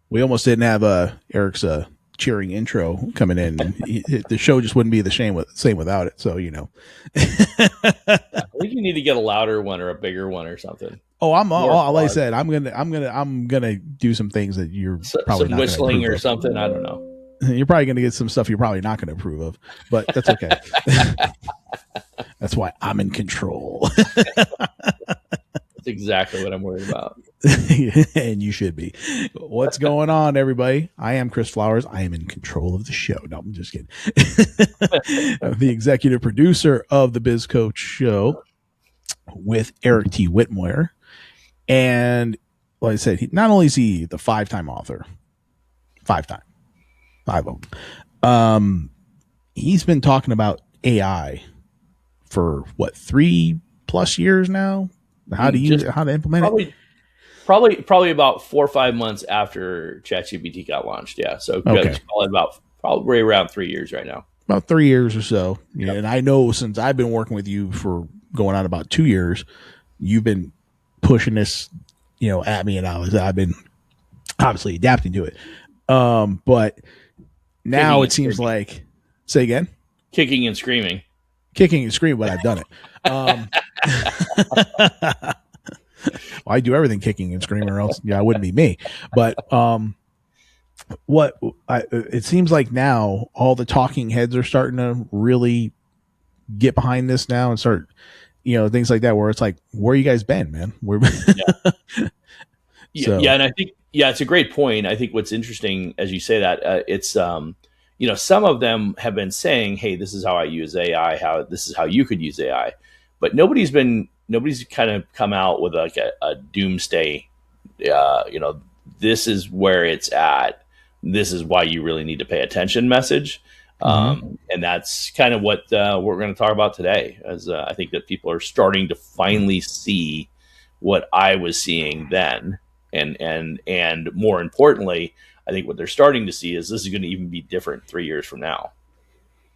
We almost didn't have Eric's cheering intro coming in. The show just wouldn't be the same without it. So, you know. I think you need to get a louder one or a bigger one or something. Oh, like I said, I'm gonna do some things that you're probably not whistling or of. something. I don't know. You're probably gonna get some stuff you're probably not gonna approve of, but that's okay. That's why I'm in control. That's exactly what I'm worried about. And you should be. What's going on, everybody? I am Chris Flowers. I am in control of the show. No, I'm just kidding. I'm the executive producer of the Biz Coach Show with Eric T. Whitmore. And like I said, not only is he the 5-time author, 5 of them. He's been talking about AI for what, 3+ years now? How to implement it? Probably about 4 or 5 months after ChatGPT got launched. Yeah. So okay. It's probably around 3 years right now. About 3 years or so. Yeah. Yep. And I know since I've been working with you for going on about 2 years, you've been pushing this, at me, and I've been obviously adapting to it. But now it seems like, say again, kicking and screaming, but I've done it. Well, I do everything kicking and screaming, or else it wouldn't be me. But it seems like now all the talking heads are starting to really get behind this now and start, things like that, where it's like, where you guys been, man? Yeah, and I think it's a great point. I think what's interesting as you say that it's some of them have been saying, hey, this is how I use AI, this is how you could use AI, but nobody's kind of come out with like a doomsday, this is where it's at, this is why you really need to pay attention message. And that's kind of what we're going to talk about today, as I think that people are starting to finally see what I was seeing then. And more importantly, I think what they're starting to see is this is going to even be different 3 years from now.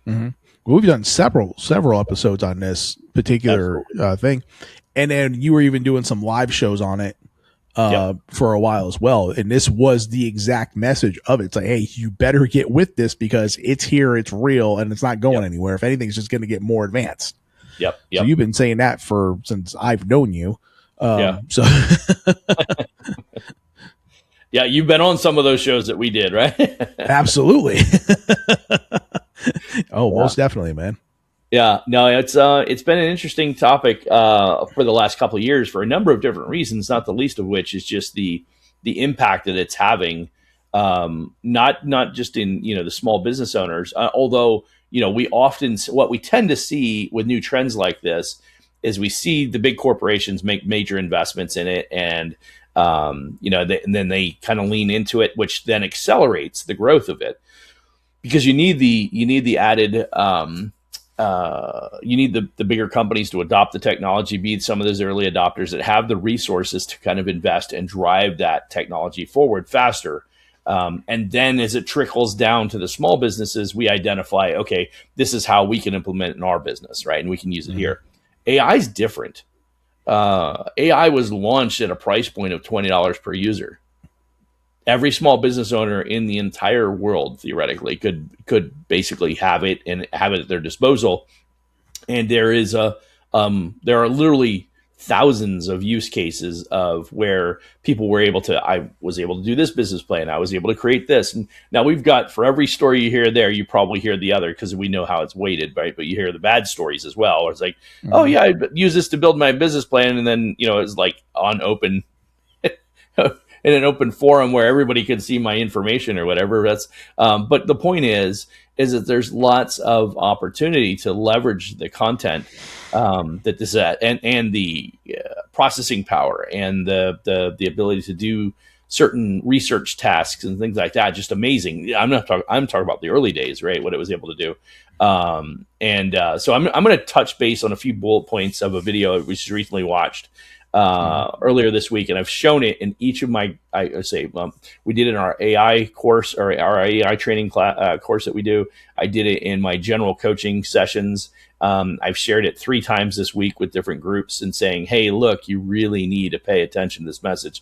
Mm-hmm. Well, we've done several episodes on this particular thing. And then you were even doing some live shows on it for a while as well. And this was the exact message of it. It's like, hey, you better get with this because it's here, it's real, and it's not going anywhere. If anything, it's just going to get more advanced. Yep. So you've been saying that since I've known you. So yeah, you've been on some of those shows that we did, right? Absolutely. Most definitely, man. Yeah, no, it's been an interesting topic for the last couple of years for a number of different reasons, not the least of which is just the impact that it's having, not just in the small business owners, although what we tend to see with new trends like this is we see the big corporations make major investments in it, and and then they kind of lean into it, which then accelerates the growth of it, because you need the added you need the bigger companies to adopt the technology, be some of those early adopters that have the resources to kind of invest and drive that technology forward faster. And then as it trickles down to the small businesses, we identify, okay, this is how we can implement it in our business, right? And we can use it here. AI is different. AI was launched at a price point of $20 per user. Every small business owner in the entire world theoretically could basically have it at their disposal. And there are literally thousands of use cases of where people were I was able to do this business plan. I was able to create this. And now we've got, for every story you hear there, you probably hear the other, because we know how it's weighted, right? But you hear the bad stories as well. Or it's like, oh yeah, I use this to build my business plan. And then, it's like on open, in an open forum where everybody could see my information or whatever. That's, but the point is that there's lots of opportunity to leverage the content that this and the processing power and the ability to do certain research tasks and things like that. Just amazing. I'm talking about the early days, right? What it was able to do. So I'm going to touch base on a few bullet points of a video we just recently watched earlier this week, and I've shown it in each of my, we did it in our AI course, or our AI training course that we do. I did it in my general coaching sessions. I've shared it 3 times this week with different groups and saying, hey, look, you really need to pay attention to this message,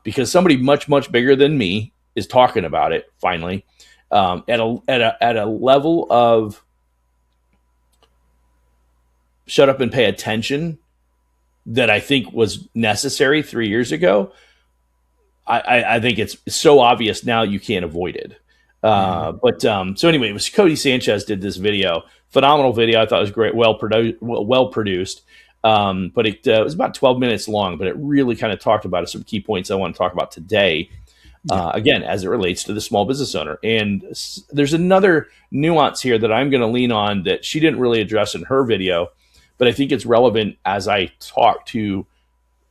because somebody much, much bigger than me is talking about it finally at a level of shut up and pay attention that I think was necessary 3 years ago. I think it's so obvious now you can't avoid it. So anyway, it was Cody Sanchez did this video, phenomenal video. I thought it was great, well produced. But it was about 12 minutes long, but it really kind of talked about some key points I want to talk about today. Again, as it relates to the small business owner. And there's another nuance here that I'm going to lean on that she didn't really address in her video, but I think it's relevant as I talk to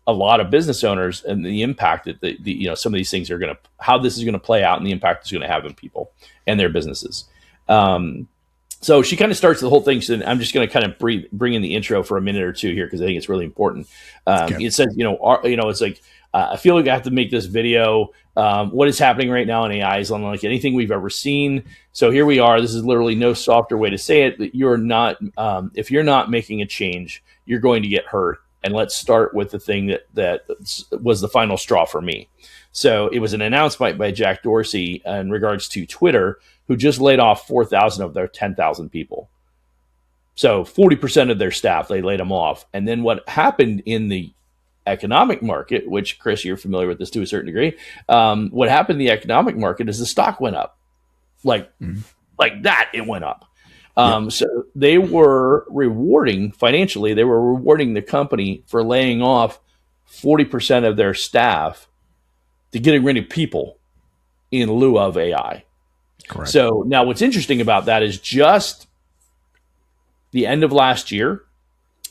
a lot of business owners and the impact that some of these things are going to, how this is going to play out and the impact it's going to have on people and their businesses. So she kind of starts the whole thing. So I'm just going to kind of bring in the intro for a minute or two here, because I think it's really important. It says, it's like, I feel like I have to make this video. What is happening right now in AI is unlike anything we've ever seen. So here we are. This is literally no softer way to say it. That you're not, if you're not making a change, you're going to get hurt. And let's start with the thing that was the final straw for me. So it was an announcement by Jack Dorsey in regards to Twitter, who just laid off 4,000 of their 10,000 people. So 40% of their staff, they laid them off. And then what happened in the economic market, which, Chris, you're familiar with this to a certain degree, what happened in the economic market is the stock went up. Like that, it went up. So they were rewarding financially, they were rewarding the company for laying off 40% of their staff to getting rid of people in lieu of AI. Correct. So now what's interesting about that is just the end of last year,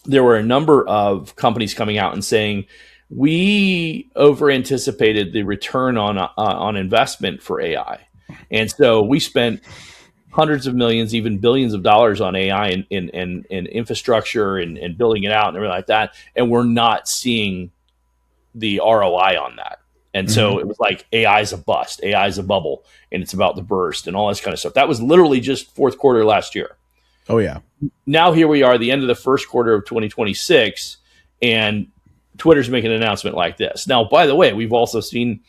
there were a number of companies coming out and saying, we over anticipated the return on investment for AI. And so we spent hundreds of millions, even billions of dollars on AI and infrastructure and building it out and everything like that. And we're not seeing the ROI on that. And so it was like, AI is a bust, AI is a bubble, and it's about to burst and all this kind of stuff. That was literally just fourth quarter last year. Oh, yeah. Now here we are, the end of the first quarter of 2026, and Twitter's making an announcement like this. Now, by the way, we've also seen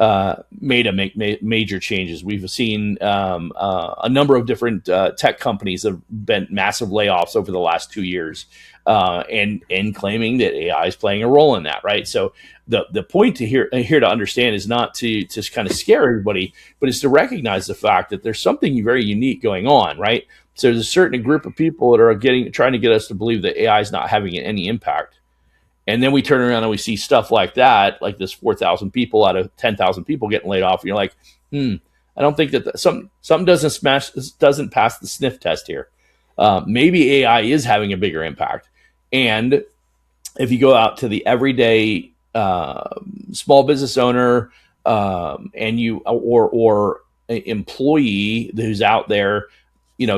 Meta make major changes. We've seen a number of different tech companies have been massive layoffs over the last 2 years, and claiming that AI is playing a role in that, right? So the point here to understand is not to just kind of scare everybody, but it's to recognize the fact that there's something very unique going on, right? So there's a certain group of people that are trying to get us to believe that AI is not having any impact. And then we turn around and we see stuff like that, like this 4,000 people out of 10,000 people getting laid off. And you're like, I don't think that something doesn't pass the sniff test here. Maybe AI is having a bigger impact. And if you go out to the everyday small business owner and you or employee who's out there,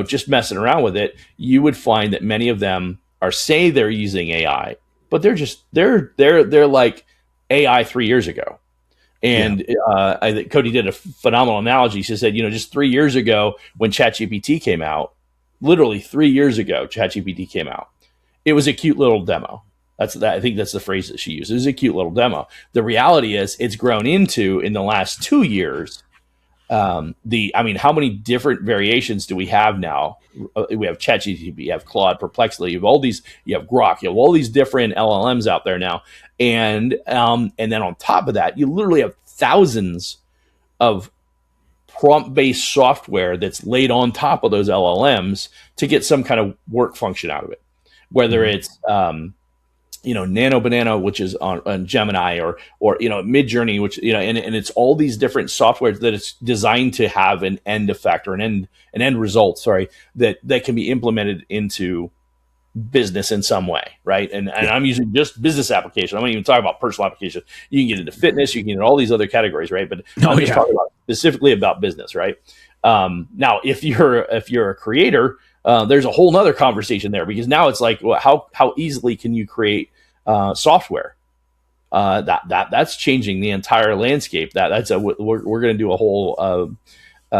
just messing around with it, you would find that many of them say they're using AI, but they're like AI 3 years ago. And I think Cody did a phenomenal analogy. She said, just 3 years ago when ChatGPT came out, literally 3 years ago, ChatGPT came out. It was a cute little demo. I think that's the phrase that she used. It was a cute little demo. The reality is it's grown into, in the last 2 years, how many different variations do we have now? We have ChatGPT, you have Claude, Perplexity, you have Grok, you have all these different LLMs out there now. And then on top of that, you literally have thousands of prompt-based software that's laid on top of those LLMs to get some kind of work function out of it. Whether it's Nano Banana, which is on Gemini, or Midjourney, which and it's all these different softwares that it's designed to have an end effect or an end result. Sorry, that can be implemented into business in some way, right? And I'm using just business application. I'm not even talking about personal application. You can get into fitness, you can get into all these other categories, right? But I'm just talking about specifically about business, right? Now, if you're a creator, there's a whole nother conversation there, because now it's like, well, how easily can you create software? That's changing the entire landscape. We're going to do a whole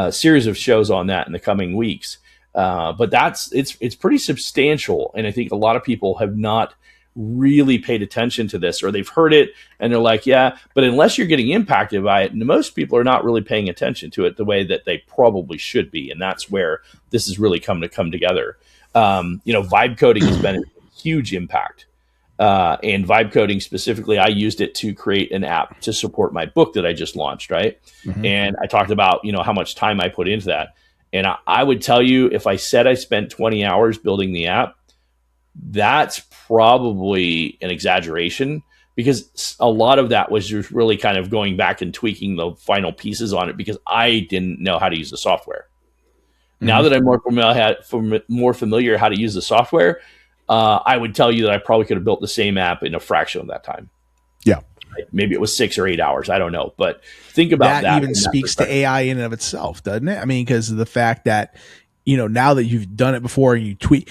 series of shows on that in the coming weeks. But it's pretty substantial, and I think a lot of people have not really paid attention to this, or they've heard it and they're like, yeah, but unless you're getting impacted by it, most people are not really paying attention to it the way that they probably should be. And that's where this has really come together. Vibe coding has been a huge impact. And vibe coding specifically, I used it to create an app to support my book that I just launched, right? Mm-hmm. And I talked about, how much time I put into that. And I would tell you, if I said I spent 20 hours building the app, that's probably an exaggeration, because a lot of that was just really kind of going back and tweaking the final pieces on it, because I didn't know how to use the software. Mm-hmm. Now that I'm more familiar how to use the software, I would tell you that I probably could have built the same app in a fraction of that time. Yeah. Maybe it was 6 or 8 hours. I don't know. But think about that. Even speaks to AI in and of itself, doesn't it? I mean, because of the fact that, now that you've done it before and you tweak,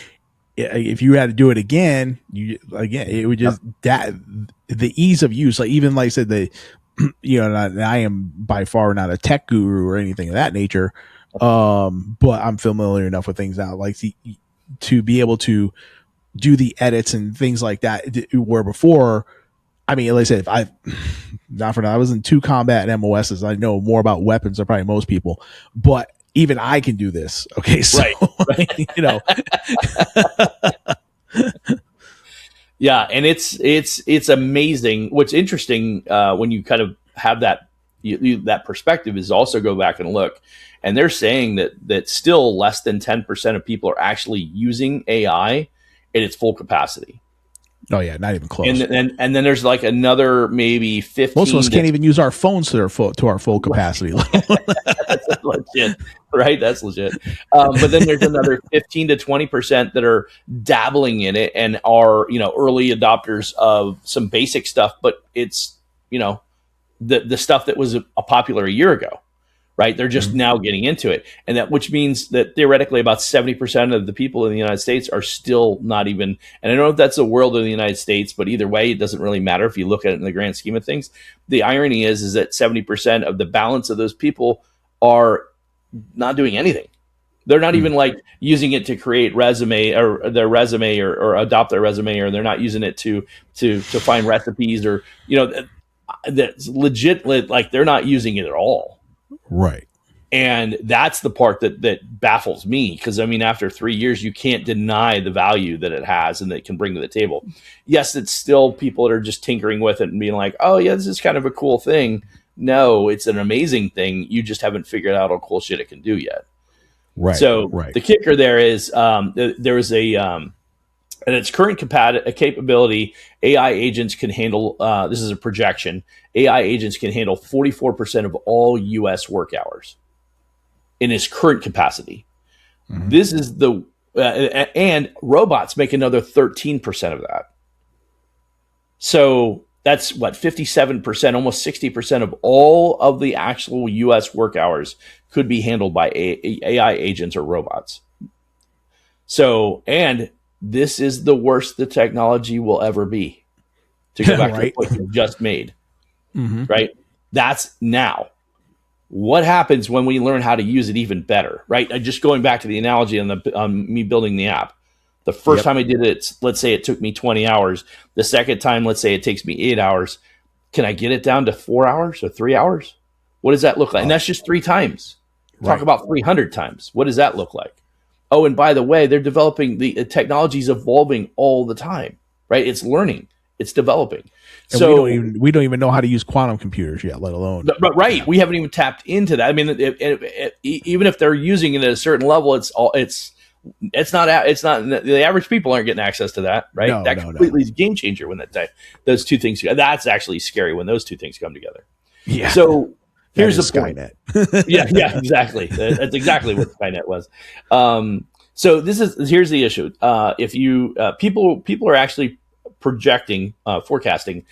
if you had to do it again, it would just that the ease of use, like even like I said, I am by far not a tech guru or anything of that nature. But I'm familiar enough with things now, like to be able to do the edits and things like that, where before, I mean, like I said, I was in 2 combat and MOSs. I know more about weapons than probably most people, but even I can do this. Okay. So, right. Yeah. And it's amazing. What's interesting, when you kind of have that, that perspective, is also go back and look, and they're saying that still less than 10% of people are actually using AI at its full capacity. Oh yeah, not even close. And then there's like another maybe 15. Most of us can't even use our phones to our full capacity. That's legit, right? That's legit. But then there's another 15 to 20% that are dabbling in it and are early adopters of some basic stuff. But it's the stuff that was popular a year ago. Right, they're just now getting into it, and which means that theoretically about 70% of the people in the United States are still not even. And I don't know if that's the world of the United States, but either way, it doesn't really matter if you look at it in the grand scheme of things. The irony is that 70% of the balance of those people are not doing anything. They're not even like using it to create resume or their resume or adopt their resume, or they're not using it to find recipes, or that's legit. Like they're not using it at all. Right. And that's the part that baffles me, because I mean, after 3 years, you can't deny the value that it has and that it can bring to the table. Yes, it's still people that are just tinkering with it and being like, oh yeah, this is kind of a cool thing. No, it's an amazing thing. You just haven't figured out all cool shit it can do yet. Right. So the kicker there is there is at its current capability, AI agents can handle, this is a projection, AI agents can handle 44% of all U.S. work hours in its current capacity. Mm-hmm. This is and robots make another 13% of that. So that's 57%, almost 60% of all of the actual U.S. work hours could be handled by AI agents or robots. So, and this is the worst the technology will ever be. To go back to the point you just made, right? That's now. What happens when we learn how to use it even better, right? Just going back to the analogy on me building the app. The first time I did it, let's say it took me 20 hours. The second time, let's say it takes me 8 hours. Can I get it down to 4 hours or 3 hours? What does that look like? And that's just 3 times. Talk about 300 times. What does that look like? Oh, and by the way, they're developing, the technology's evolving all the time, right? It's learning, it's developing. And so we don't even know how to use quantum computers yet, let alone. Right, we haven't even tapped into that. I mean, even if they're using it at a certain level, it's not the average people aren't getting access to that, right? That completely is a game changer when those two things. That's actually scary when those two things come together. Yeah. So. Here's the Skynet. yeah, exactly. That's exactly what Skynet was. So here's the issue. If you people are actually projecting, forecasting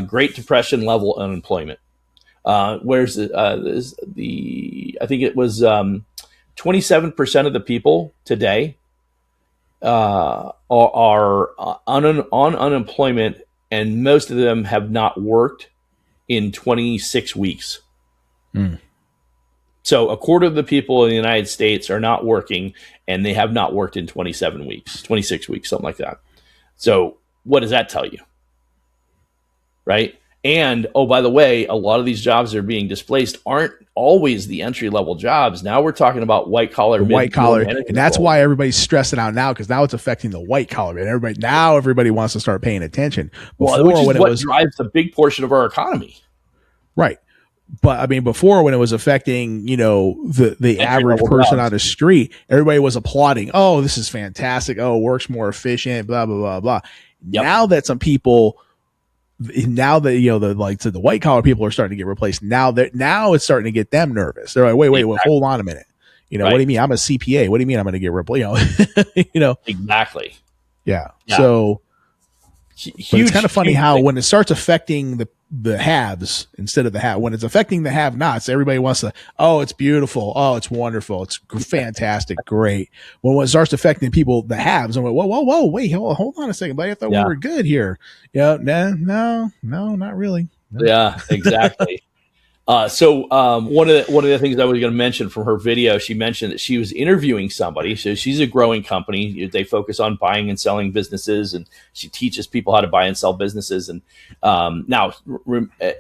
Great Depression level unemployment. Where's I think it was 27% of the people today are on unemployment, and most of them have not worked in 26 weeks. So a quarter of the people in the United States are not working, and they have not worked in 26 weeks, something like that. So what does that tell you? Right. And, oh, by the way, a lot of these jobs that are being displaced aren't always the entry level jobs. Now we're talking about white collar, white collar, management and that's roles. why everybody's stressing out now, because now it's affecting the white collar, and everybody wants to start paying attention. Before, which is what drives a big portion of our economy. Right. But I mean, before, when it was affecting, the average person on the street, everybody was applauding. Oh, this is fantastic. Oh, it works more efficient, blah, blah, blah, blah. Yep. Now that some people, the white collar people are starting to get replaced. Now it's starting to get them nervous. They're like, wait, hold on a minute. What do you mean? I'm a CPA. What do you mean I'm going to get replaced? Exactly. Yeah. So it's kind of funny how when it starts affecting the haves instead of the have, when it's affecting the have nots, everybody wants to, oh, it's beautiful. Oh, it's wonderful. It's fantastic. Great. When it starts affecting people, the haves, I'm like, whoa, wait, hold on a second, buddy. I thought we were good here. No, not really. No. Yeah, exactly. So one of the things I was going to mention from her video, she mentioned that she was interviewing somebody. So she's a growing company. They focus on buying and selling businesses, and she teaches people how to buy and sell businesses. And now,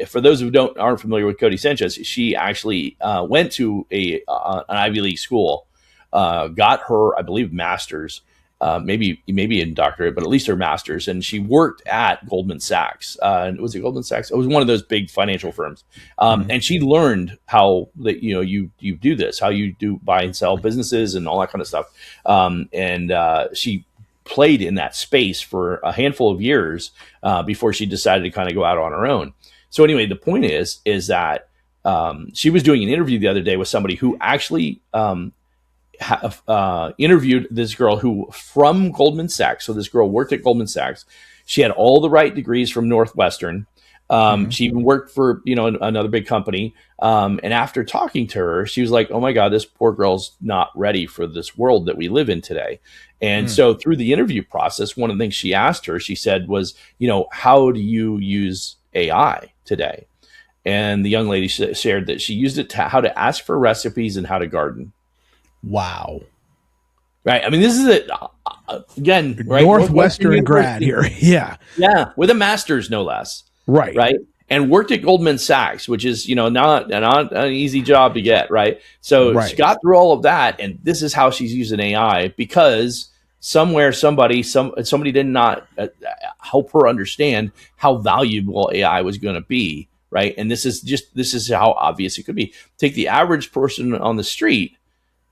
for those who aren't familiar with Cody Sanchez, she actually went to an Ivy League school, got her, I believe, master's. Maybe a doctorate, but at least her master's. And she worked at Goldman Sachs. Was it Goldman Sachs? It was one of those big financial firms. And she learned how that you do this, how you do buy and sell businesses and all that kind of stuff. And she played in that space for a handful of years before she decided to kind of go out on her own. So anyway, the point is that she was doing an interview the other day with somebody who actually interviewed this girl who from Goldman Sachs. So this girl worked at Goldman Sachs. She had all the right degrees from Northwestern. She even worked for, another big company. And after talking to her, she was like, oh my God, this poor girl's not ready for this world that we live in today. And so through the interview process, one of the things she asked her, she said was, how do you use AI today? And the young lady shared that she used it how to ask for recipes and how to garden. Wow. Right. I mean, this is again, right? Northwestern grad here. Yeah. Yeah. With a master's, no less. Right. Right. And worked at Goldman Sachs, which is, not an easy job to get. Right. So she got through all of that. And this is how she's using AI, because somewhere, somebody did not help her understand how valuable AI was going to be. Right. And this is how obvious it could be. Take the average person on the street.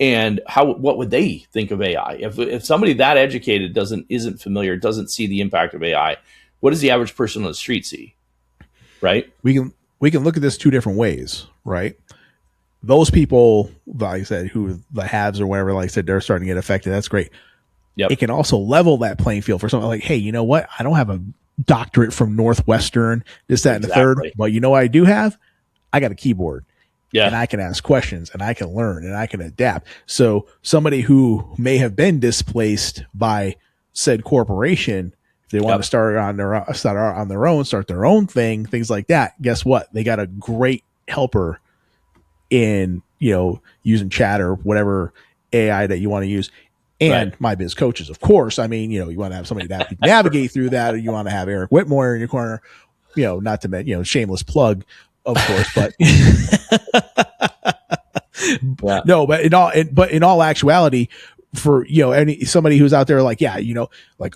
And what would they think of AI? If somebody that educated isn't familiar, doesn't see the impact of AI, what does the average person on the street see? Right? We can look at this two different ways, right? Those people, like I said, who the haves or whatever, like I said, they're starting to get affected. That's great. Yep. It can also level that playing field for someone like, hey, you know what? I don't have a doctorate from Northwestern, this, that, and the third, but you know what I do have? I got a keyboard. Yeah. And I can ask questions and I can learn and I can adapt. So somebody who may have been displaced by said corporation, if they want to start on their own, start their own thing, things like that, guess what? They got a great helper in, using chat or whatever AI that you want to use. And My Biz Coaches, of course. I mean, you want to have somebody that navigate through that, or you want to have Eric Whitmore in your corner, not to mention, shameless plug, of course, but no, but in all actuality, for somebody who's out there like,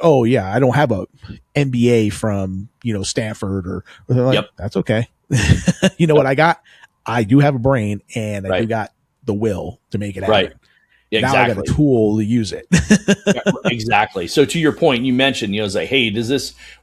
oh yeah, I don't have a MBA from Stanford or like, that's okay. What I got? I do have a brain and I do got the will to make it happen. Right. Exactly. Now I got a tool to use it. Exactly. So to your point, you mentioned, it's like, hey,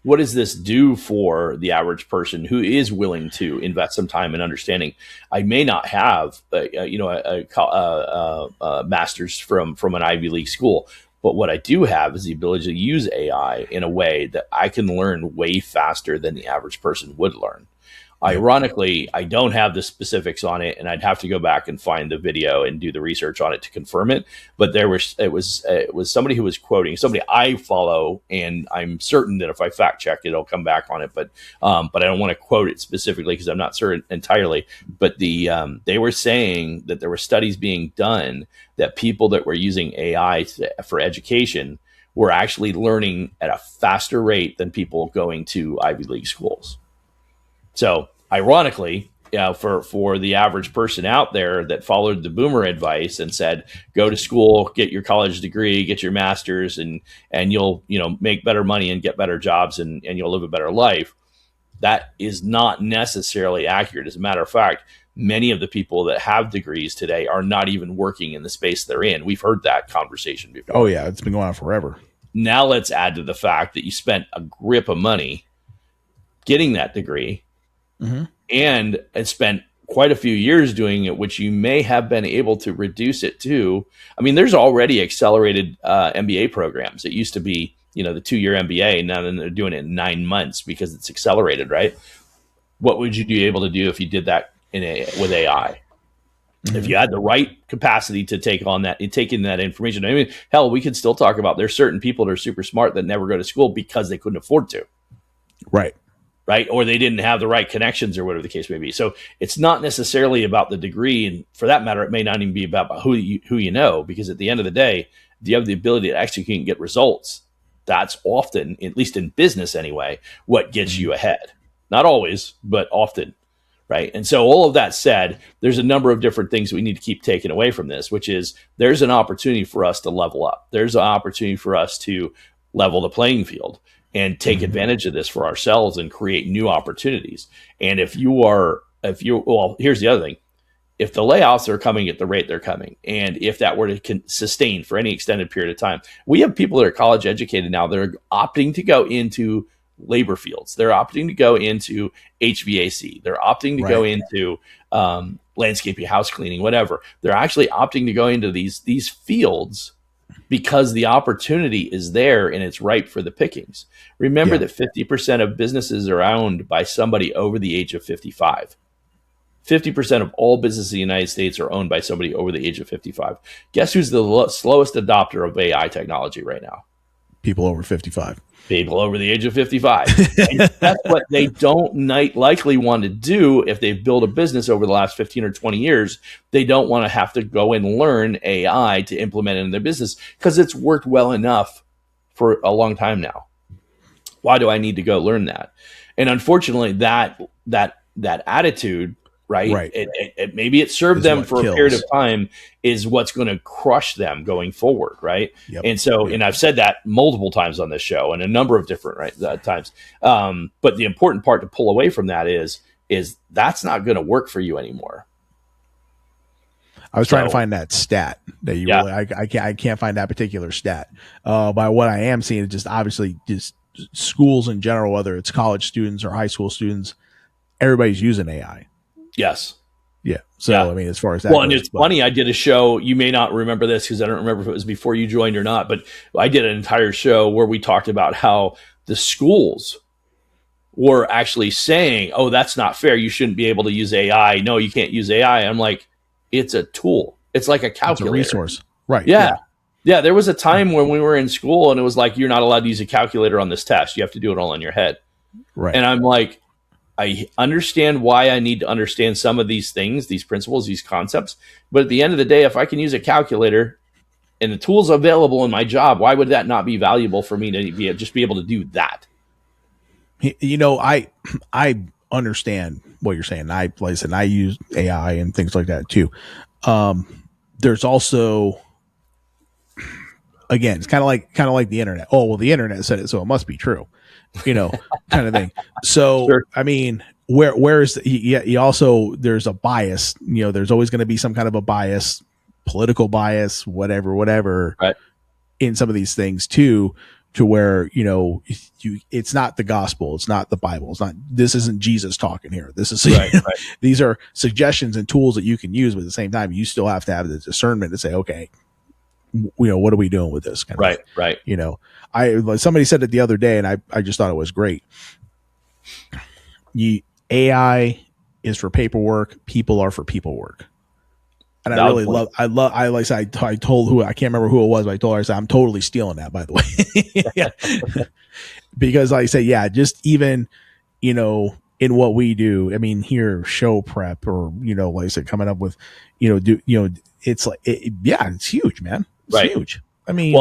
what does this do for the average person who is willing to invest some time in understanding? I may not have, a master's from an Ivy League school, but what I do have is the ability to use AI in a way that I can learn way faster than the average person would learn. Ironically, I don't have the specifics on it, and I'd have to go back and find the video and do the research on it to confirm it. But it was somebody who was quoting somebody I follow, and I'm certain that if I fact check it, it'll come back on it. But I don't want to quote it specifically because I'm not certain entirely. But they were saying that there were studies being done that people that were using AI for education were actually learning at a faster rate than people going to Ivy League schools. So ironically, for the average person out there that followed the boomer advice and said, go to school, get your college degree, get your master's, and you'll, make better money and get better jobs and you'll live a better life. That is not necessarily accurate. As a matter of fact, many of the people that have degrees today are not even working in the space they're in. We've heard that conversation before. Oh yeah, it's been going on forever. Now let's add to the fact that you spent a grip of money getting that degree, and spent quite a few years doing it, which you may have been able to reduce it to. I mean, there's already accelerated MBA programs. It used to be, the 2-year MBA. Now they're doing it in 9 months because it's accelerated, right? What would you be able to do if you did that with AI? If you had the right capacity to take in that information. I mean, hell, we could still talk about there's certain people that are super smart that never go to school because they couldn't afford to. Right. Or they didn't have the right connections or whatever the case may be. So it's not necessarily about the degree. And for that matter, it may not even be about who you know, because at the end of the day, if you have the ability to execute and get results, that's often, at least in business anyway, what gets you ahead. Not always, but often. Right. And so all of that said, there's a number of different things we need to keep taking away from this, which is there's an opportunity for us to level up. There's an opportunity for us to level the playing field and take advantage of this for ourselves and create new opportunities. And here's the other thing. If the layoffs are coming at the rate they're coming, and if that were to sustain for any extended period of time, we have people that are college educated now that are opting to go into labor fields. They're opting to go into HVAC. They're opting to go into landscaping, house cleaning, whatever. They're actually opting to go into these fields because the opportunity is there and it's ripe for the pickings. Remember that 50% of businesses are owned by somebody over the age of 55. 50% of all businesses in the United States are owned by somebody over the age of 55. Guess who's the slowest adopter of AI technology right now? People over 55. People over the age of 55. And that's what they don't likely want to do if they've built a business over the last 15 or 20 years. They don't want to have to go and learn AI to implement it in their business because it's worked well enough for a long time now. Why do I need to go learn that? And unfortunately, that attitude, right? It maybe it served them for a period of time is what's going to crush them going forward, right? And so, and I've said that multiple times on this show and a number of different times. But the important part to pull away from that is that's not going to work for you anymore. I was trying to find that stat that you really, I can't find that particular stat. By what I am seeing is just obviously just schools in general, whether it's college students or high school students, everybody's using AI. Yes. Yeah. So, I mean, as far as that goes, and it's funny, I did a show, you may not remember this because I don't remember if it was before you joined or not, but I did an entire show where we talked about how the schools were actually saying, oh, that's not fair. You shouldn't be able to use AI. No, you can't use AI. I'm like, it's a tool. It's like a calculator. It's a resource. Right. Yeah. There was a time when we were in school and it was like, you're not allowed to use a calculator on this test. You have to do it all in your head. Right. And I'm like, I understand why I need to understand some of these things, these principles, these concepts. But at the end of the day, if I can use a calculator and the tools available in my job, why would that not be valuable for me to be able to do that? You know, I understand what you're saying. Like I said, I use AI and things like that too. There's also, again, it's kind of like the internet. Oh, well, the internet said it, so it must be true. Kind of thing. So, sure. I mean, where is you also, there's a bias, there's always going to be some kind of a bias, political bias, whatever, right, in some of these things too, to where, it's not the gospel. It's not the Bible. This isn't Jesus talking here. This is, right. These are suggestions and tools that you can use, but at the same time, you still have to have the discernment to say, okay, what are we doing with this? Right. Somebody said it the other day, and I just thought it was great. AI is for paperwork. People are for people work. And I really love, I told I can't remember who it was, but I told her, I said, I'm totally stealing that, by the way. Because like I say, just even, in what we do, I mean, here, show prep or, like I said, coming up with, it's like, it's huge, man. It's huge. I mean,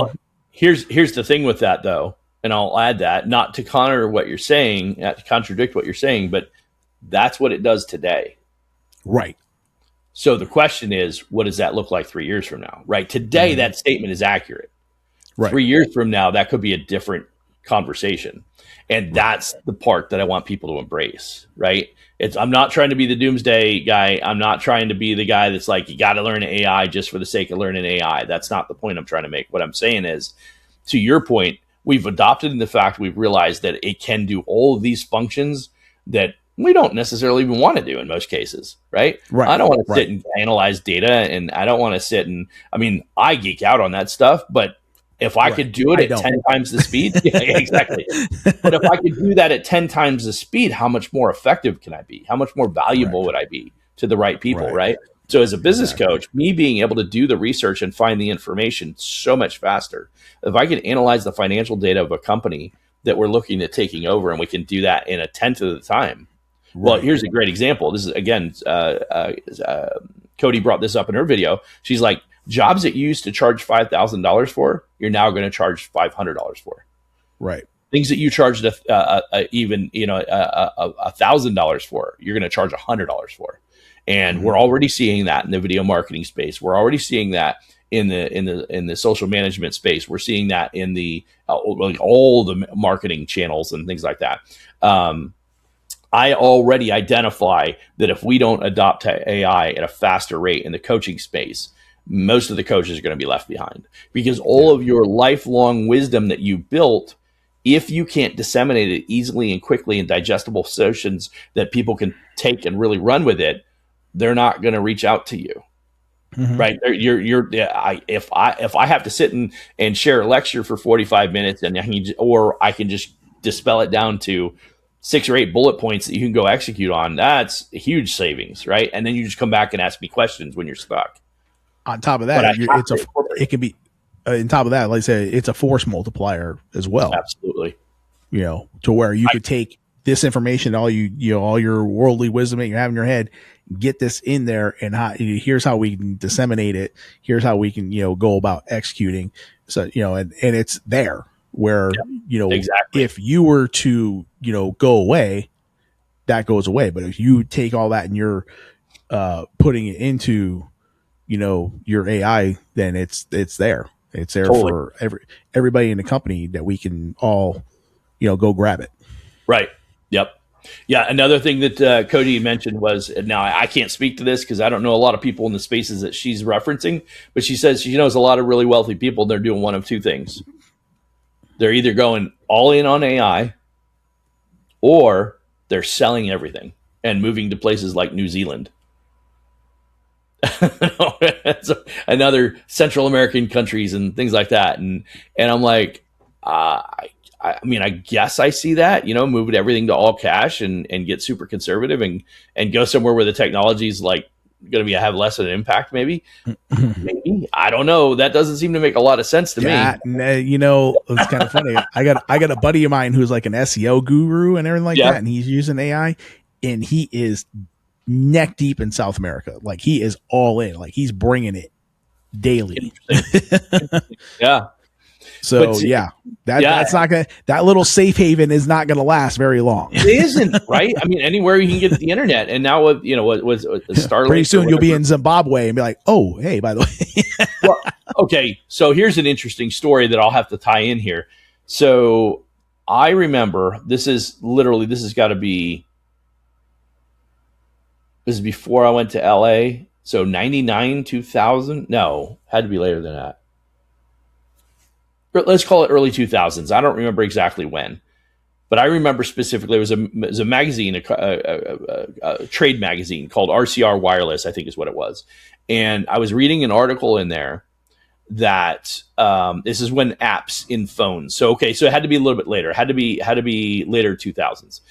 Here's the thing with that though, and I'll add that, not to counter what you're saying, not to contradict what you're saying, but that's what it does today. Right. So the question is, what does that look like 3 years from now? Right. Today, that statement is accurate. Right. 3 years from now, that could be a different conversation. And that's the part that I want people to embrace. Right. I'm not trying to be the doomsday guy. I'm not trying to be the guy that's like, you got to learn AI just for the sake of learning AI. That's not the point I'm trying to make. What I'm saying is, to your point, we've adopted in the fact we've realized that it can do all of these functions that we don't necessarily even want to do in most cases, right? I don't want to sit and analyze data, and I don't want to sit and, I mean, I geek out on that stuff, but if I could do it at 10 times the speed, yeah, exactly. But if I could do that at 10 times the speed, how much more effective can I be? How much more valuable would I be to the right people, right? So as a business coach, me being able to do the research and find the information so much faster. If I could analyze the financial data of a company that we're looking at taking over, and we can do that in a tenth of the time. Well, here's a great example. This is, again, Cody brought this up in her video. She's like, jobs that you used to charge $5,000 for, you're now going to charge $500 for. Right. Things that you charged even $1,000 for, you're going to charge $100 for. And we're already seeing that in the video marketing space. We're already seeing that in the social management space. We're seeing that in the all the marketing channels and things like that. I already identify that if we don't adopt AI at a faster rate in the coaching space, most of the coaches are going to be left behind, because all of your lifelong wisdom that you built, if you can't disseminate it easily and quickly in digestible sessions that people can take and really run with it, they're not going to reach out to you. Right. If I have to sit and share a lecture for 45 minutes and I can just dispel it down to 6 or 8 bullet points that you can go execute on, that's a huge savings. Right. And then you just come back and ask me questions when you're stuck. On top of that, it can be on top of that, like I said, it's a force multiplier as well. Absolutely. To where you could take this information, all your worldly wisdom that you have in your head, get this in there, and here's how we can disseminate it. Here's how we can, go about executing. So, and it's there where, exactly. If you were to, go away, that goes away. But if you take all that and you're putting it into, your AI, then it's there. It's there for everybody in the company that we can all, go grab it. Right. Yep. Yeah. Another thing that Cody mentioned was, now I can't speak to this because I don't know a lot of people in the spaces that she's referencing, but she says she knows a lot of really wealthy people. They're doing one of two things. They're either going all in on AI, or they're selling everything and moving to places like New Zealand. Another Central American countries and things like that. And I'm like, I mean, I guess I see that, moving everything to all cash and get super conservative and go somewhere where the technology is like going to have less of an impact. Maybe, I don't know. That doesn't seem to make a lot of sense to me. It's kind of funny. I got a buddy of mine who's like an SEO guru and everything like that. And he's using AI, and he is neck deep in South America. Like, he is all in, like he's bringing it daily. Yeah. So that's not gonna, that little safe haven is not gonna last very long. It isn't, right? I mean, anywhere you can get the internet, and now with Starlink, pretty soon you'll be in Zimbabwe and be like, oh, hey, by the way. Well, okay, so here's an interesting story that I'll have to tie in here. So I remember this is before I went to LA. So 99, 2000, no, had to be later than that. Let's call it early 2000s. I don't remember exactly when, but I remember specifically it was a magazine, a trade magazine called RCR Wireless, I think is what it was. And I was reading an article in there that this is when apps in phones. So it had to be a little bit later. It had to be later 2000s.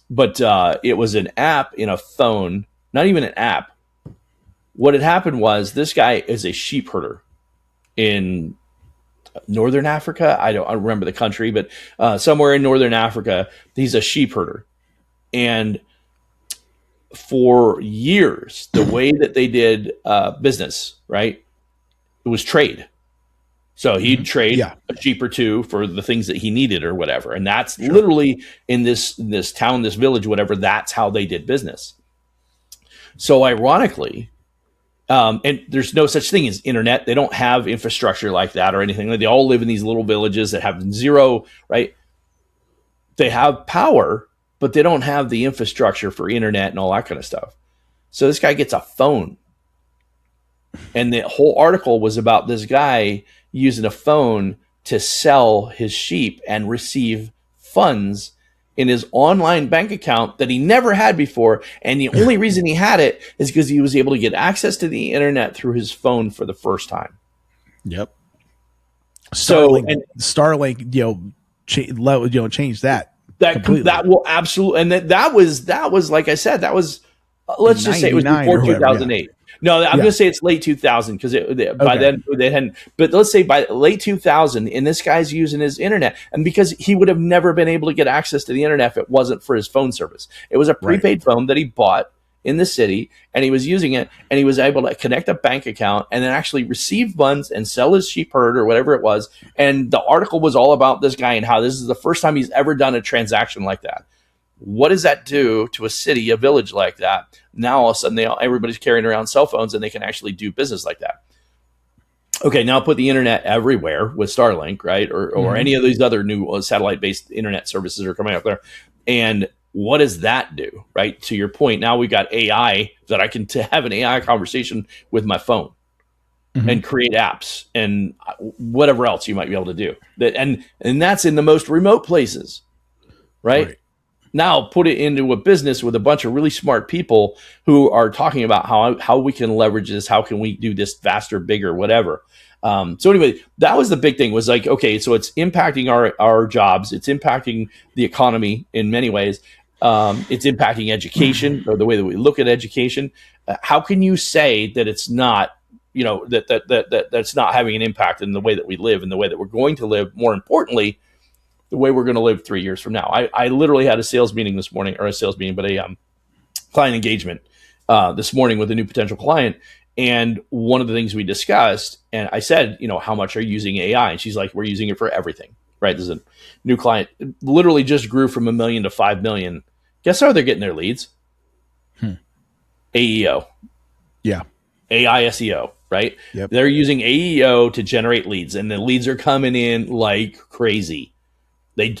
But it was an app in a phone, not even an app. What had happened was, this guy is a sheep herder in Northern Africa. I don't remember the country, but somewhere in Northern Africa, he's a sheep herder. And for years, the way that they did business, right, it was trade. So he'd trade Yeah. a sheep or two for the things that he needed or whatever. And that's literally in this town, this village, whatever, that's how they did business. So ironically, and there's no such thing as internet. They don't have infrastructure like that or anything. They all live in these little villages that have zero, right? They have power, but they don't have the infrastructure for internet and all that kind of stuff. So this guy gets a phone. And the whole article was about this guy using a phone to sell his sheep and receive funds in his online bank account that he never had before. And the only reason he had it is because he was able to get access to the internet through his phone for the first time. Yep. Starlink, changed that. That will absolutely, and that was like I said, that was let's just say it was before 2008. No, I'm going to say it's late 2000 because by then they hadn't. But let's say by late 2000, and this guy's using his internet, and because he would have never been able to get access to the internet if it wasn't for his phone service. It was a prepaid phone that he bought in the city, and he was using it, and he was able to connect a bank account and then actually receive funds and sell his sheep herd or whatever it was. And the article was all about this guy and how this is the first time he's ever done a transaction like that. What does that do to a city, a village like that? Now all of a sudden everybody's carrying around cell phones and they can actually do business like that. Okay, now put the internet everywhere with Starlink, right? Or any of these other new satellite-based internet services are coming out there. And what does that do, right? To your point, now we got AI that I can have an AI conversation with my phone and create apps and whatever else you might be able to do. And that's in the most remote places, right? Now put it into a business with a bunch of really smart people who are talking about how we can leverage this, how can we do this faster, bigger, whatever. So anyway, that was the big thing was like, okay, so it's impacting our jobs. It's impacting the economy in many ways. It's impacting education or the way that we look at education. How can you say that it's not, that's not having an impact in the way that we live and the way that we're going to live, more importantly, the way we're going to live 3 years from now. I literally had a sales meeting this morning, or a client engagement this morning with a new potential client. And one of the things we discussed, and I said, how much are you using AI? And she's like, we're using it for everything, right? This is a new client, literally just grew from $1 million to $5 million. Guess how they're getting their leads? AEO. Yeah. AI SEO, right? Yep. They're using AEO to generate leads, and the leads are coming in like crazy.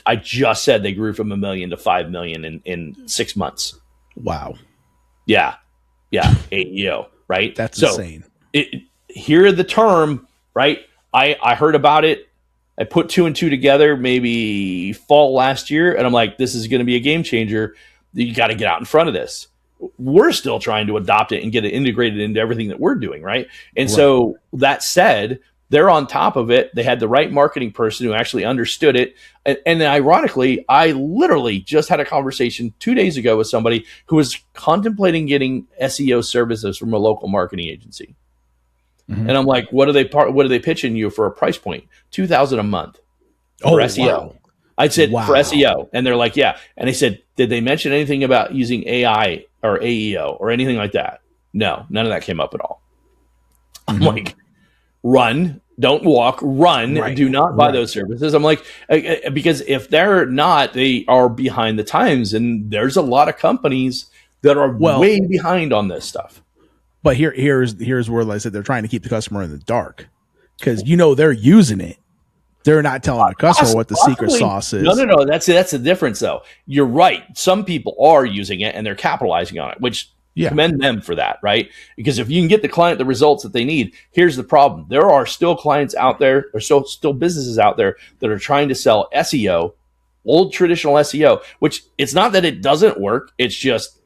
I just said they grew from $1 million to $5 million in 6 months. Wow. Yeah. AEO, right? That's insane. Hear the term, right? I heard about it. I put 2 and 2 together maybe fall last year, and I'm like, this is going to be a game changer. You got to get out in front of this. We're still trying to adopt it and get it integrated into everything that we're doing, right? And so that said, they're on top of it. They had the right marketing person who actually understood it. And ironically, I literally just had a conversation 2 days ago with somebody who was contemplating getting SEO services from a local marketing agency. And I'm like, what are they pitching you for a price point? $2,000 a month for SEO. Wow. I said for SEO. And they're like, yeah. And I said, did they mention anything about using AI or AEO or anything like that? No, none of that came up at all. I'm like, run, don't walk, run, do not buy those services. I'm like, because if they're not, they are behind the times. And there's a lot of companies that are way behind on this stuff. But here's where, like I said, they're trying to keep the customer in the dark because they're using it. They're not telling the customer what the secret sauce is. No. That's the difference, though. You're right. Some people are using it and they're capitalizing on it, which commend them for that, right? Because if you can get the client the results that they need, here's the problem. There are still clients out there, or still businesses out there that are trying to sell SEO, old traditional SEO, which it's not that it doesn't work. It's just,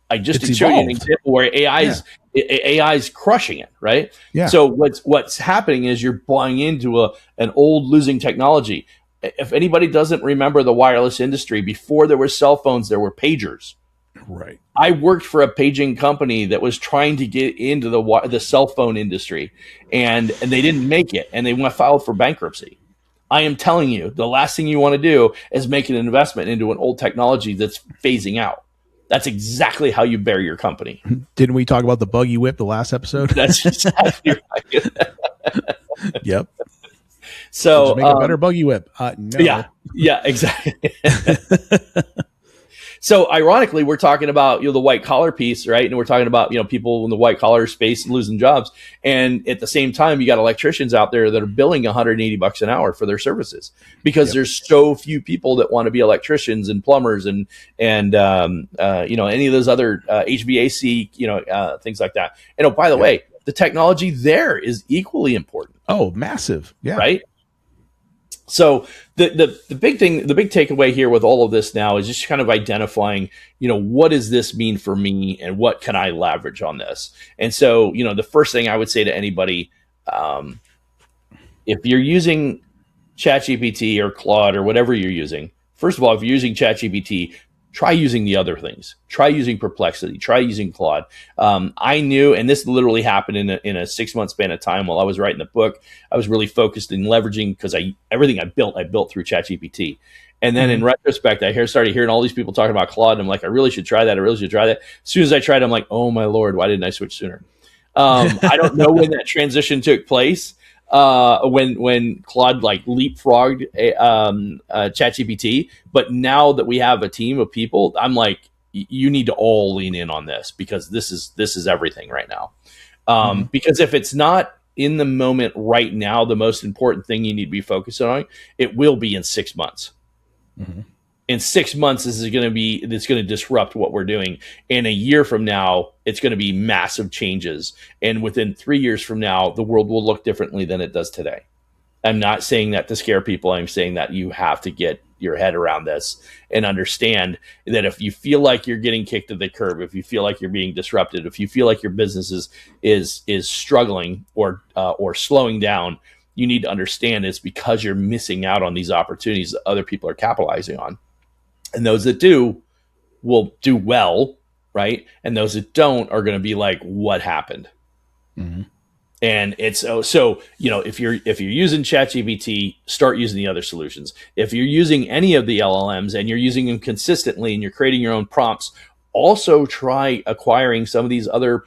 I just to show you an example where AI's crushing it, right? Yeah. So what's happening is you're buying into an old losing technology. If anybody doesn't remember the wireless industry, before there were cell phones, there were pagers. Right. I worked for a paging company that was trying to get into the cell phone industry, and they didn't make it, and they filed for bankruptcy. I am telling you, the last thing you want to do is make an investment into an old technology that's phasing out. That's exactly how you bury your company. Didn't we talk about the buggy whip the last episode? That's exactly right. Yep. So just So make a better buggy whip. No. yeah, exactly. So ironically, we're talking about the white collar piece, right? And we're talking about people in the white collar space losing jobs, and at the same time, you got electricians out there that are billing $180 an hour for their services because there's so few people that want to be electricians and plumbers and any of those other HVAC things like that. And oh, by the way, the technology there is equally important. Oh, massive! Yeah, right. So the big thing, the big takeaway here with all of this now is just kind of identifying, what does this mean for me and what can I leverage on this? And so, the first thing I would say to anybody, if you're using ChatGPT or Claude or whatever you're using, first of all, if you're using ChatGPT, try using the other things. Try using Perplexity. Try using Claude. I knew, and this literally happened in a 6-month span of time while I was writing the book. I was really focused in leveraging because everything I built through ChatGPT. And then in retrospect, I started hearing all these people talking about Claude, and I'm like, I really should try that. As soon as I tried, I'm like, oh my Lord, why didn't I switch sooner? I don't know when that transition took place. When Claude leapfrogged ChatGPT, but now that we have a team of people, I'm like, you need to all lean in on this because this is everything right now. Because if it's not in the moment right now, the most important thing you need to be focused on, it will be in 6 months. In 6 months, it's going to disrupt what we're doing. In a year from now, it's going to be massive changes. And within 3 years from now, the world will look differently than it does today. I'm not saying that to scare people. I'm saying that you have to get your head around this and understand that if you feel like you're getting kicked to the curb, if you feel like you're being disrupted, if you feel like your business is struggling or slowing down, you need to understand it's because you're missing out on these opportunities that other people are capitalizing on. And those that do will do well, right? And those that don't are going to be like, what happened? And it's so if you're using ChatGPT, start using the other solutions. If you're using any of the LLMs and you're using them consistently and you're creating your own prompts, also try acquiring some of these other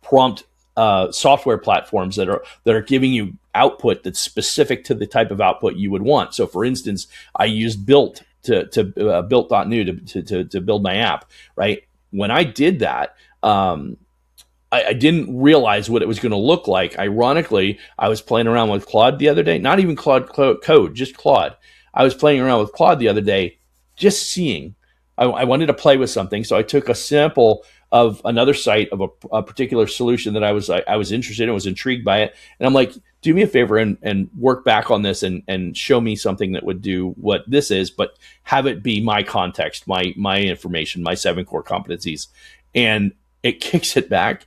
prompt software platforms that are giving you output that's specific to the type of output you would want. So, for instance, I used Built to built.new to build my app, right? When I did that, I didn't realize what it was going to look like. Ironically, I was playing around with Claude the other day, not even Claude Code, just Claude. I was playing around with Claude the other day, just seeing. I wanted to play with something, so I took a sample of another site of a particular solution that I was interested in, was intrigued by it, and I'm like, do me a favor and work back on this and show me something that would do what this is, but have it be my context, my information, my 7 core competencies, and it kicks it back.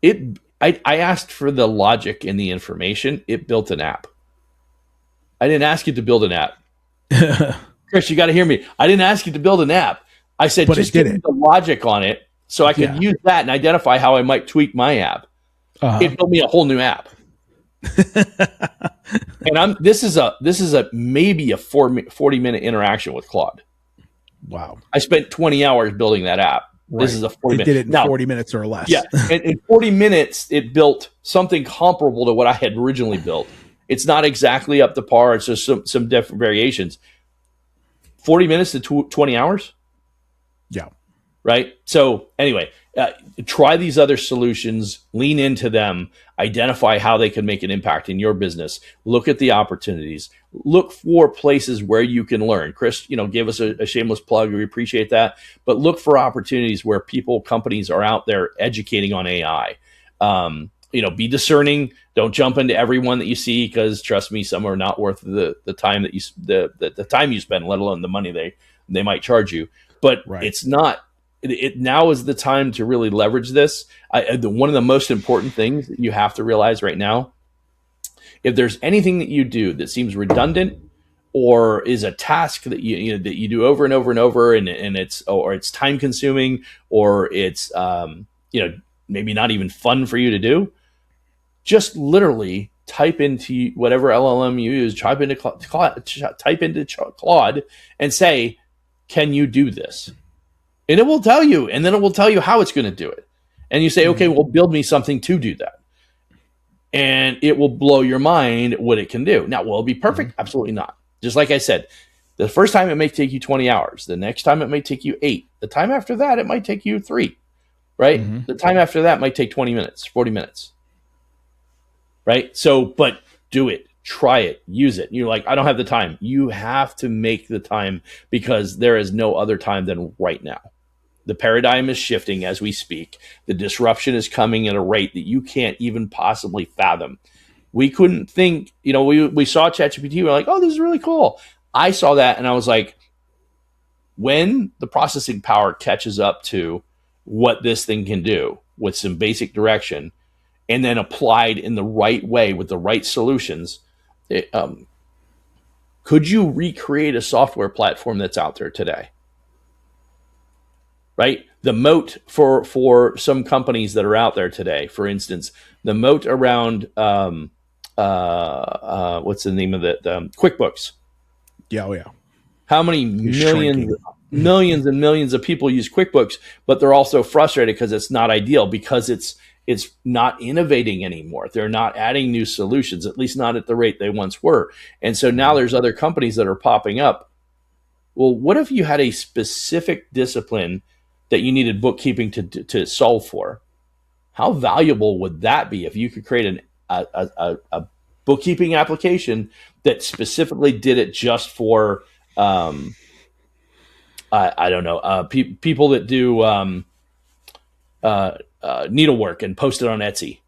I asked for the logic and the information. It built an app. I didn't ask you to build an app. Chris, you got to hear me. I didn't ask you to build an app. I said, but just give me the logic on it so I could use that and identify how I might tweak my app. It built me a whole new app. And this is a maybe a 40-minute interaction with Claude. Wow. I spent 20 hours building that app. Right. This is a 40 minutes. It did it in 40 minutes or less. Yeah. And in 40 minutes, it built something comparable to what I had originally built. It's not exactly up to par. It's just some different variations. 40 minutes to 20 hours? Yeah. Right? So anyway, try these other solutions, lean into them, identify how they can make an impact in your business, look at the opportunities, look for places where you can learn. Chris, gave us a shameless plug. We appreciate that. But look for opportunities where companies are out there educating on AI. Be discerning. Don't jump into everyone that you see, because trust me, some are not worth the time that the time you spend, let alone the money they might charge you. But It's not. It now is the time to really leverage this. One of the most important things that you have to realize right now, if there's anything that you do that seems redundant or is a task that you do over and over and over, and it's time consuming, or it's maybe not even fun for you to do, just literally type into whatever LLM you use, type into Claude and say, "Can you do this?" And it will tell you, and then it will tell you how it's going to do it. And you say, okay, well, build me something to do that. and it will blow your mind what it can do. Now, will it be perfect? Mm-hmm. Absolutely not. Just like I said, the first time it may take you 20 hours. The next time it may take you 8. The time after that, it might take you 3, right? Mm-hmm. The time after that might take 20 minutes, 40 minutes, right? So, but do it, try it, use it. You're like, I don't have the time. You have to make the time, because there is no other time than right now. The paradigm is shifting as we speak. The disruption is coming at a rate that you can't even possibly fathom. We couldn't think, we saw ChatGPT. We're like, oh, this is really cool. I saw that and I was like, when the processing power catches up to what this thing can do with some basic direction, and then applied in the right way with the right solutions, could you recreate a software platform that's out there today? Right? The moat for some companies that are out there today, for instance, the moat around what's the name of it? QuickBooks. Yeah, oh yeah. How many millions and millions of people use QuickBooks, but they're also frustrated because it's not ideal, because it's not innovating anymore. They're not adding new solutions, at least not at the rate they once were. And so now there's other companies that are popping up. Well, what if you had a specific discipline that you needed bookkeeping to solve for? How valuable would that be if you could create a bookkeeping application that specifically did it just for I don't know, people that do needlework and post it on Etsy,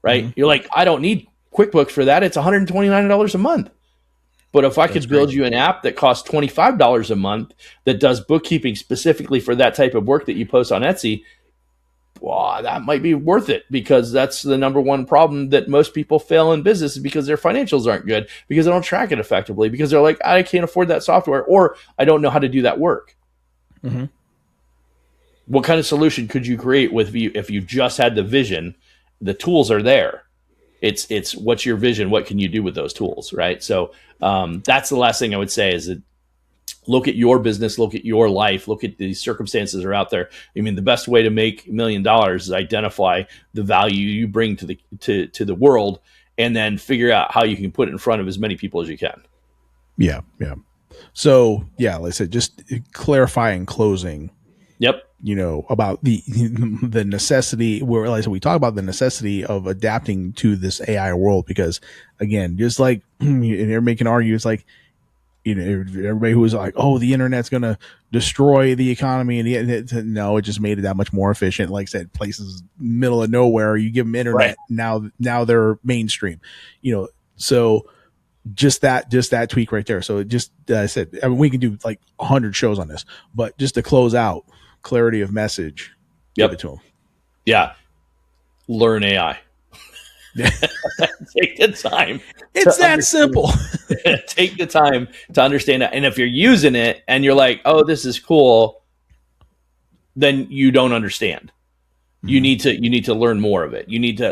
right? Mm-hmm. You're like, I don't need QuickBooks for that. It's $129 a month. But if I could build you an app that costs $25 a month that does bookkeeping specifically for that type of work that you post on Etsy, well, that might be worth it, because that's the number one problem that most people fail in business, is because their financials aren't good, because they don't track it effectively, because they're like, I can't afford that software, or I don't know how to do that work. Mm-hmm. What kind of solution could you create if you just had the vision? The tools are there. It's what's your vision? What can you do with those tools, right? So that's the last thing I would say, is that look at your business, look at your life, look at the circumstances that are out there. I mean, the best way to make $1 million is identify the value you bring to the world, and then figure out how you can put it in front of as many people as you can. Yeah, yeah. So yeah, like I said, just clarify in closing. Yep. About the necessity, where, like I said, we talk about the necessity of adapting to this AI world, because again, just like, and everybody can argue, it's like, everybody who was like, oh, the internet's going to destroy the economy, and no, it just made it that much more efficient. Like I said, places middle of nowhere, you give them internet, right. Now they're mainstream, so just that tweak right there. So just, I said, I mean, we can do like 100 shows on this, but just to close out, clarity of message. Yep. Give it to them. Yeah. Learn AI. Take the time. It's that simple. Take the time to understand that. And if you're using it and you're like, oh, this is cool, then you don't understand. You need to learn more of it.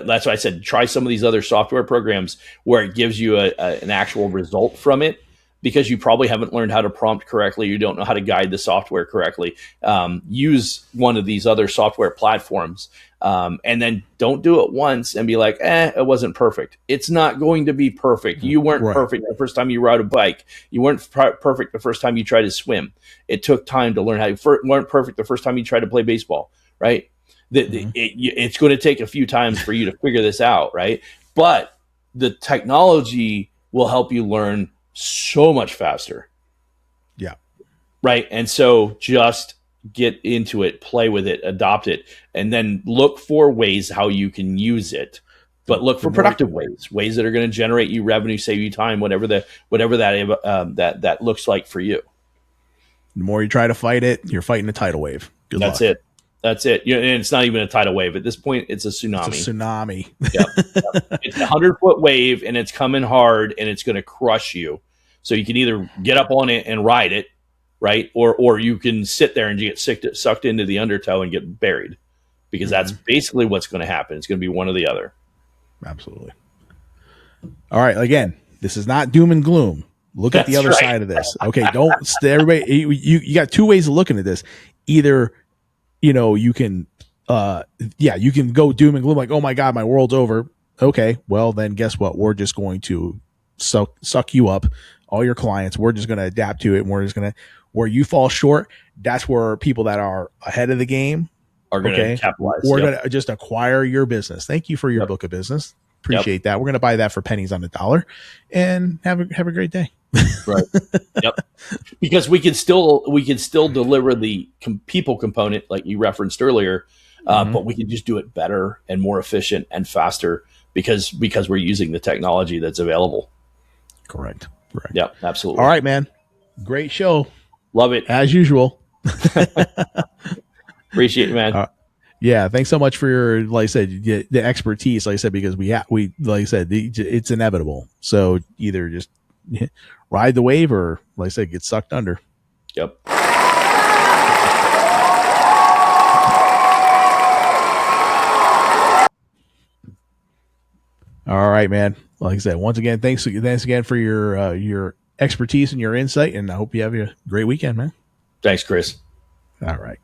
That's why I said, try some of these other software programs where it gives you an actual result from it, because you probably haven't learned how to prompt correctly. You don't know how to guide the software correctly. Use one of these other software platforms, and then don't do it once and be like, it wasn't perfect. It's not going to be perfect. You weren't perfect the first time you rode a bike. You weren't perfect the first time you tried to swim. It took time to learn how. You weren't perfect the first time you tried to play baseball, right? It's going to take a few times for you to figure this out, right? But the technology will help you learn so much faster. Yeah. Right. And so just get into it, play with it, adopt it, and then look for ways how you can use it. But look for productive ways that are going to generate you revenue, save you time, whatever that looks like for you. The more you try to fight it, you're fighting a tidal wave. Good luck. That's it. And it's not even a tidal wave. At this point, it's a tsunami. It's a tsunami. Yep. It's a 100-foot wave, and it's coming hard, and it's going to crush you. So you can either get up on it and ride it, right? Or you can sit there and get sucked into the undertow and get buried, because that's basically what's going to happen. It's going to be one or the other. Absolutely. All right. Again, this is not doom and gloom. Look at the other side of this. Okay. Don't everybody. You got two ways of looking at this. Either, you can, you can go doom and gloom, like, oh my God, my world's over. okay, well then guess what? We're just going to suck you up, all your clients. We're just going to adapt to it. And we're just going to, where you fall short, that's where people that are ahead of the game are going to capitalize. We're going to just acquire your business. Thank you for your book of business. Appreciate that. We're going to buy that for pennies on the dollar and have a great day. Right. Yep. Because we can still deliver the people component like you referenced earlier, but we can just do it better and more efficient and faster because we're using the technology that's available. Correct. Yep. Absolutely. All right, man. Great show. Love it as usual. Appreciate it, man. Yeah, thanks so much for your, like I said, the expertise. Like I said, because we like I said, it's inevitable. So either just ride the wave, or like I said, get sucked under. Yep. All right, man. Like I said, once again, thanks again for your expertise and your insight, and I hope you have a great weekend, man. Thanks, Chris. All right.